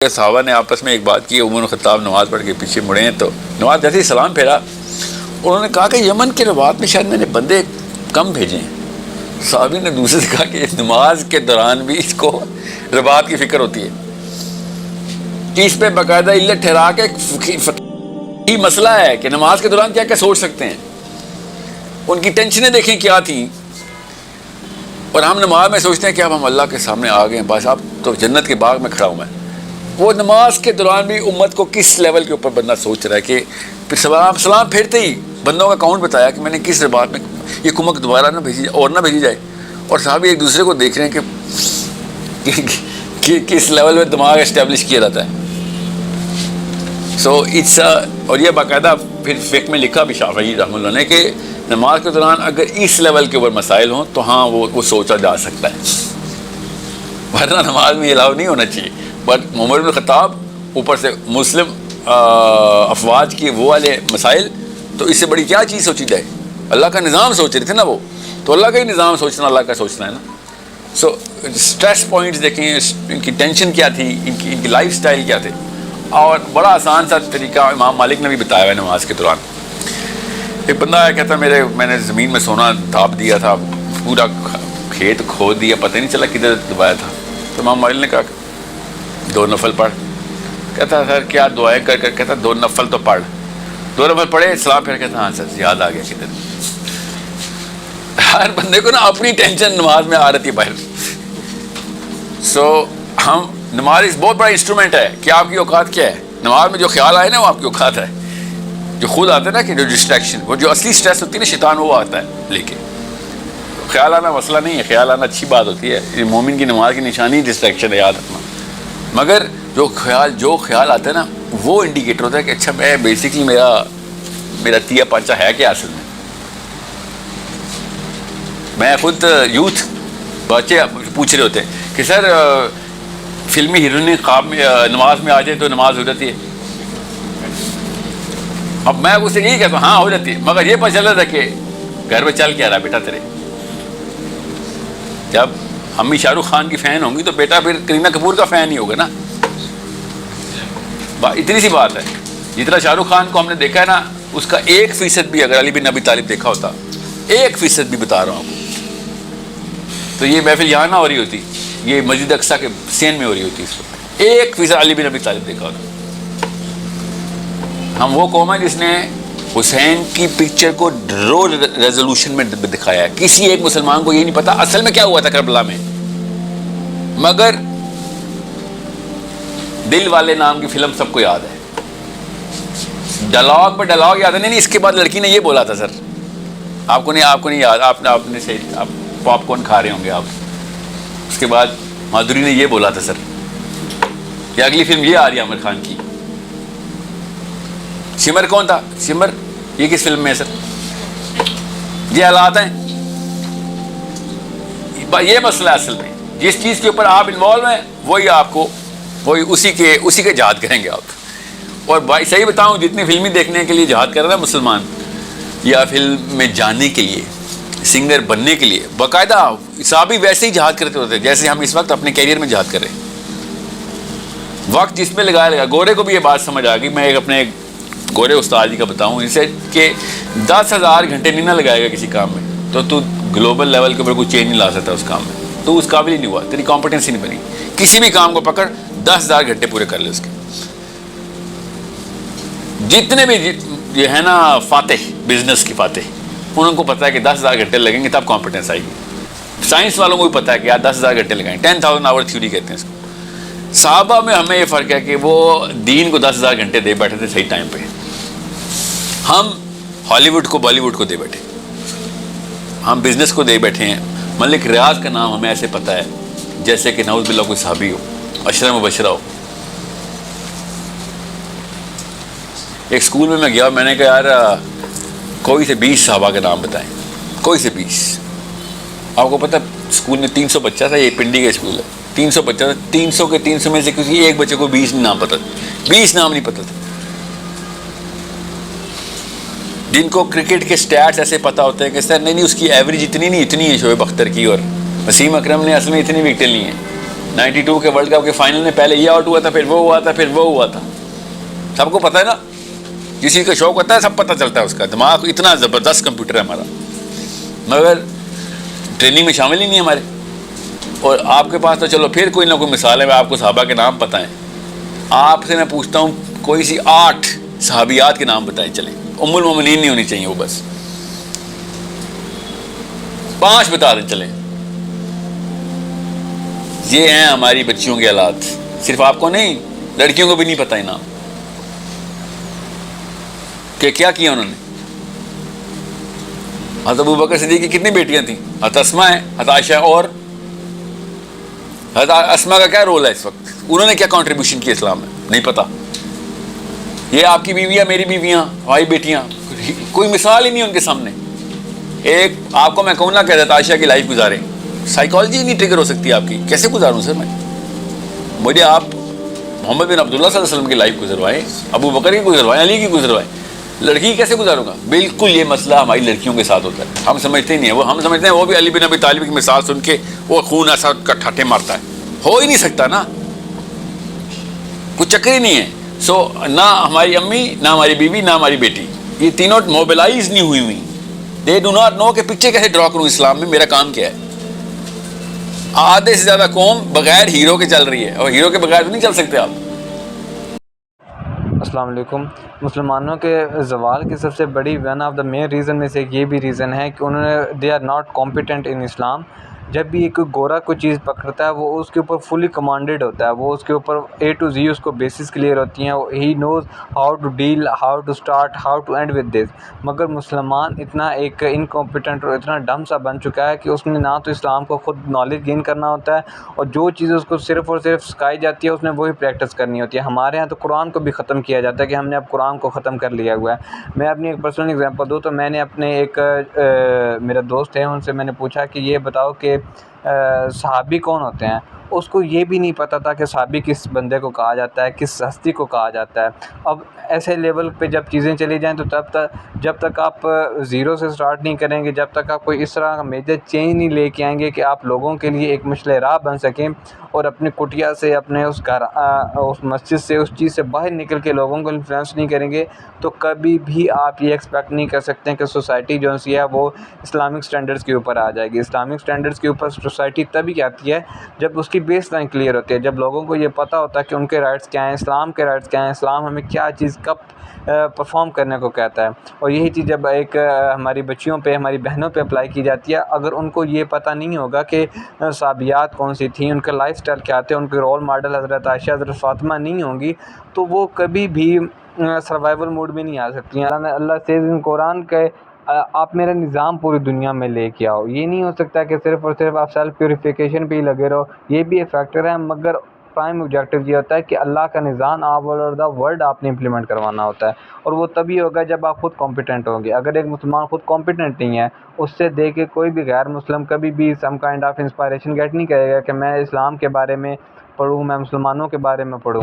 صحابہ نے آپس میں ایک بات کی. عمر الخطاب نماز پڑھ کے پیچھے مڑے ہیں تو نماز جیسے ہی سلام پھیرا انہوں نے کہا کہ یمن کے رباط میں شاید میں نے بندے کم بھیجے ہیں. صحابی نے دوسرے سے کہا کہ نماز کے دوران بھی اس کو رباط کی فکر ہوتی ہے کہ اس پہ باقاعدہ علت ٹھہرا کے فقہی مسئلہ ہے کہ نماز کے دوران کیا کیا سوچ سکتے ہیں. ان کی ٹینشنیں دیکھیں کیا تھیں. اور ہم نماز میں سوچتے ہیں کہ اب ہم اللہ کے سامنے آ گئے ہیں, بس اب تو جنت کے باغ میں کھڑا ہوں میں. وہ نماز کے دوران بھی امت کو کس لیول کے اوپر بندہ سوچ رہا ہے کہ پھر سلام پھیرتے ہی بندوں کا اکاؤنٹ بتایا کہ میں نے کس رباط میں یہ کمک دوبارہ نہ بھیجی اور نہ بھیجی جائے. اور صحابی ایک دوسرے کو دیکھ رہے ہیں کہ کس لیول میں دماغ اسٹیبلش کیا جاتا ہے. سو اٹس اور یہ باقاعدہ پھر فقہ میں لکھا بھی شافعی رحمہ اللہ نے کہ نماز کے دوران اگر اس لیول کے اوپر مسائل ہوں تو ہاں وہ سوچا جا سکتا ہے, ورنہ نماز میں یہ الاؤ نہیں ہونا چاہیے. بٹ عمر بن الخطاب اوپر سے مسلم افواج کی وہ والے مسائل, تو اس سے بڑی کیا چیز سوچی جائے. اللہ کا نظام سوچ رہے تھے نا وہ, تو اللہ کا ہی نظام سوچنا اللہ کا سوچنا ہے نا. سو اسٹریس پوائنٹس دیکھیں, ان کی ٹینشن کیا تھی, ان کی لائف سٹائل کیا تھے. اور بڑا آسان سا طریقہ امام مالک نے بھی بتایا ہے نماز کے دوران. ایک بندہ آیا کہتا میں نے زمین میں سونا دھاپ دیا تھا, پورا کھیت کھود دیا, پتہ نہیں چلا کدھر دبایا تھا. تو امام مالک نے کہا 2 نفل پڑھ. کہتا سر کیا دعائیں کر کر, کہتا 2 نفل تو پڑھ. 2 نفل پڑھے, سلام پھر کہتا ہاں سر یاد آ گیا کدھر. ہر بندے کو نا اپنی ٹینشن نماز میں آ رہی ہے باہر. سو ہم نماز بہت بڑا انسٹرومنٹ ہے کہ آپ کی اوقات کیا ہے. نماز میں جو خیال آئے نا وہ آپ کی اوقات ہے. جو خود آتا ہے نا کہ جو ڈسٹریکشن, وہ جو اصلی اسٹریس ہوتی ہے نا شیطان, وہ آتا ہے لے کے. خیال آنا مسئلہ نہیں ہے, خیال آنا اچھی بات ہوتی ہے. یہ مومن کی نماز کی نشانی ڈسٹریکشن ہے, یاد رکھنا. مگر جو خیال آتا ہے نا وہ انڈیکیٹر ہوتا ہے کہ اچھا میں بیسکلی میرا تیا پانچا ہے کیا اصل میں. میں خود یوتھ بچے پوچھ رہے ہوتے ہیں کہ سر فلمی ہیروئن خواب میں نماز میں آ جائے تو نماز ہو جاتی ہے. اب میں اسے یہی کہتا ہوں ہاں ہو جاتی ہے, مگر یہ پتہ چل رہا تھا کہ گھر میں چل کیا رہا بیٹا تیرے. جب امی شاہ رخ خان کی فین ہوں گی تو بیٹا پھر کرینہ کپور کا فین ہی ہوگا نا. اتنی سی بات ہے. جتنا شاہ رخ خان کو ہم نے دیکھا ہے نا, اس کا 1% بھی اگر علی بن ابی طالب دیکھا ہوتا, 1% بھی بتا رہا ہوں آپ کو, تو یہ محفل یہاں نہ ہو رہی ہوتی, یہ مسجد اقصیٰ کے سین میں ہو رہی ہوتی. اس وقت 1% علی بن ابی طالب دیکھا ہوتا. ہم وہ قوم ہے جس نے حسین کی پکچر کو رو ریزولوشن میں دکھایا ہے. کسی ایک مسلمان کو یہ نہیں پتا اصل میں کیا ہوا تھا کربلا میں, مگر دل والے نام کی فلم سب کو یاد ہے. ڈائلاگ پہ ڈائلاگ یاد ہے. نہیں اس کے بعد لڑکی نے یہ بولا تھا سر, آپ کو نہیں یاد, آپ پاپ کارن کھا رہے ہوں گے آپ. اس کے بعد مادھوری نے یہ بولا تھا سر, کہ اگلی فلم یہ آ رہی ہے عامر خان کی. سمر کون تھا, سمر یہ کس فلم میں ہے سر. یہ حالات ہیں, یہ مسئلہ ہے اصل میں. جس چیز کے اوپر آپ انوالو ہیں وہی آپ کو اسی کے جہاد کریں گے آپ. اور بھائی صحیح بتاؤں, جتنی فلمیں دیکھنے کے لیے جہاد کر رہا ہے مسلمان, یا فلم میں جانے کے لیے, سنگر بننے کے لیے, باقاعدہ صحابی ویسے ہی جہاد کرتے ہوتے ہیں جیسے ہم اس وقت اپنے کیریئر میں جہاد کر رہے ہیں. وقت جس میں لگا. گورے کو بھی یہ بات سمجھ آ گئی. میں اپنے گورے استاد جی کا بتاؤں اسے کہ 10,000 گھنٹے نہیں نہ لگائے گا کسی کام میں تو گلوبل لیول کے اوپر کوئی چینج نہیں لا سکتا اس کام میں. تو اس قابل ہی نہیں ہوا, تیری کمپٹنسی نہیں بنی. کسی بھی کام کو پکڑ, 10,000 گھنٹے پورے کر لے اس کے. جتنے بھی یہ ہے نا فاتح, بزنس کی فاتح, ان کو پتا ہے کہ 10,000 گھنٹے لگیں گے تب کمپٹنس آئے گی. سائنس والوں کو بھی پتا ہے کہ یار 10,000 گھنٹے لگائیں, 10,000 آور تھیوری کہتے ہیں اس کو. صحابہ میں ہمیں یہ فرق ہے کہ وہ دین کو 10,000 گھنٹے دے بیٹھے تھے صحیح ٹائم پہ. ہم ہالی ووڈ کو بالی ووڈ کو دے بیٹھے, ہم بزنس کو دے بیٹھے ہیں. ملک ریاض کا نام ہمیں ایسے پتہ ہے جیسے کہ نعوذ باللہ کوئی صحابی ہو, عشرہ مبشرہ ہو. ایک اسکول میں گیا, میں نے کہا یار کوئی سے 20 صحابہ کے نام بتائیں, کوئی سے 20. آپ کو پتہ اسکول میں 300 بچہ تھا, یہ پنڈی کا اسکول ہے, 300 بچہ تھا. 300 کے 300 میں سے کسی ایک بچے کو 20 نام پتہ تھے, 20 نام نہیں پتہ تھے. جن کو کرکٹ کے سٹیٹس ایسے پتہ ہوتے ہیں کہ سر نہیں اس کی ایوریج اتنی نہیں, اتنی ہے شعیب اختر کی, اور وسیم اکرم نے اصل میں اتنی وکٹیں لی ہیں. 92 کے ورلڈ کپ کے فائنل میں پہلے یہ آؤٹ ہوا تھا، پھر وہ ہوا تھا، پھر وہ ہوا تھا. سب کو پتہ ہے نا، کسی کا شوق ہوتا ہے سب پتہ چلتا ہے. اس کا دماغ اتنا زبردست کمپیوٹر ہے ہمارا، مگر ٹریننگ میں شامل ہی نہیں ہمارے. اور آپ کے پاس تو چلو پھر کوئی نہ کوئی مثال ہے، آپ کو صحابہ کے نام پتہ ہیں. آپ سے میں پوچھتا ہوں کوئی سی 8 صحابیات کے نام بتائیں چلیں. ام المومنین نہیں ہونی چاہیے وہ، بس 5 بتا دیں چلیں. یہ ہیں ہماری بچیوں کے حالات. صرف آپ کو نہیں، لڑکیوں کو بھی نہیں پتہ نام کہ کیا کیا انہوں نے. حضرت ابوبکر صدیق کی کتنی بیٹیاں تھیں؟ حضرت اسماء ہیں، حضرت عائشہ، اور حضرت اسماء کا کیا رول ہے اس وقت؟ انہوں نے کیا کنٹریبیوشن کی اسلام میں؟ نہیں پتہ. یہ آپ کی بیویاں، میری بیویاں، ہماری بیٹیاں، کوئی مثال ہی نہیں ان کے سامنے. ایک آپ کو میں کہوں نا کہ حضرت عائشہ کی لائف گزاریں، سائیکالوجی نہیں ٹریگر ہو سکتی آپ کی. کیسے گزاروں سر میں؟ مجھے آپ محمد بن عبداللہ صلی اللہ علیہ وسلم کی لائف گزروائیں، ابو بکر کی گزروائیں، علی کی گزروائیں. لڑکی کیسے گزاروں گا؟ بالکل یہ مسئلہ ہماری لڑکیوں کے ساتھ ہوتا ہے. ہم سمجھتے ہی نہیں ہے، وہ ہم سمجھتے ہیں وہ بھی علی بن ابی طالب کی مثال سن کے وہ خون ایسا ٹھاٹے مارتا ہے. ہو ہی نہیں سکتا نا، کچھ چکر ہی نہیں ہے. سو نہ ہماری امی، نہ ہماری بیوی، نہ ہماری بیٹی، یہ تینوں موبلائز نہیں ہوئی. دے ڈو ناٹ نو کہ پکچر کیسے ڈرا کروں اسلام میں، میرا کام کیا ہے. آدھے سے زیادہ قوم بغیر ہیرو کے چل رہی ہے، اور ہیرو کے بغیر تو نہیں چل سکتے آپ. السلام علیکم. مسلمانوں کے زوال کی سب سے بڑی one of the main reason میں سے ایک یہ بھی ریزن ہے کہ انہوں نے they are not competent in اسلام. جب بھی ایک گورا کوئی چیز پکڑتا ہے وہ اس کے اوپر فلی کمانڈیڈ ہوتا ہے، وہ اس کے اوپر A to Z اس کو بیسس کلیئر ہوتی ہیں. He knows how to deal, how to start, how to end with this. مگر مسلمان اتنا ایک انکمپیٹنٹ اور اتنا ڈم سا بن چکا ہے کہ اس نے نہ تو اسلام کو خود نالج گین کرنا ہوتا ہے، اور جو چیز اس کو صرف اور صرف سکھائی جاتی ہے اس نے وہی پریکٹس کرنی ہوتی ہے. ہمارے ہاں تو قرآن کو بھی ختم کیا جاتا ہے کہ ہم نے اب قرآن کو ختم کر لیا ہوا ہے. میں اپنی ایک پرسنل اگزامپل دوں تو میں نے اپنے ایک میرا دوست ہے، ان سے میں نے پوچھا کہ یہ بتاؤ کہ صحابی کون ہوتے ہیں. اس کو یہ بھی نہیں پتہ تھا کہ صحابی کس بندے کو کہا جاتا ہے، کس ہستی کو کہا جاتا ہے. اب ایسے لیول پہ جب چیزیں چلی جائیں تو جب تک آپ زیرو سے سٹارٹ نہیں کریں گے، جب تک آپ کوئی اس طرح کا میجر چینج نہیں لے کے آئیں گے کہ آپ لوگوں کے لیے ایک مشعل راہ بن سکیں، اور اپنی کٹیا سے، اپنے اس گھر، اس مسجد سے، اس چیز سے باہر نکل کے لوگوں کو انفلوئنس نہیں کریں گے، تو کبھی بھی آپ یہ ایکسپیکٹ نہیں کر سکتے کہ سوسائٹی جو سی ہے وہ اسلامک سٹینڈرڈس کے اوپر آ جائے گی. اسلامک سٹینڈرڈس کے اوپر سوسائٹی تبھی آتی ہے جب اس کی بیس لائن کلیئر ہوتی ہے، جب لوگوں کو یہ پتہ ہوتا ہے کہ ان کے رائٹس کیا ہیں، اسلام کے رائٹس کیا ہیں، اسلام ہمیں کیا چیز کب پرفارم کرنے کو کہتا ہے. اور یہی چیز جب ایک ہماری بچیوں پہ، ہماری بہنوں پہ اپلائی کی جاتی ہے، اگر ان کو یہ پتہ نہیں ہوگا کہ صحابیات کون سی تھیں، ان کے لائف سٹائل کیا تھے، ان کے رول ماڈل حضرت عائشہ، حضرت فاطمہ نہیں ہوں گی، تو وہ کبھی بھی سروائیول موڈ میں نہیں آ سکتی ہیں. اللہ سیز ان قرآن کے آپ میرا نظام پوری دنیا میں لے کے آؤ. یہ نہیں ہو سکتا کہ صرف اور صرف آپ سیلف پیوریفیکیشن پہ ہی لگے رہو. یہ بھی ایک فیکٹر ہے، مگر پرائم آبجیکٹو یہ ہوتا ہے کہ اللہ کا نظام آل اوور دا ورلڈ آپ نے امپلیمنٹ کروانا ہوتا ہے، اور وہ تبھی ہوگا جب آپ خود کمپیٹنٹ ہوں گے. اگر ایک مسلمان خود کمپیٹنٹ نہیں ہے، اس سے دیکھ کے کوئی بھی غیر مسلم کبھی بھی some kind of inspiration get نہیں کرے گا کہ میں اسلام کے بارے میں پڑھوں، میں مسلمانوں کے بارے میں پڑھوں.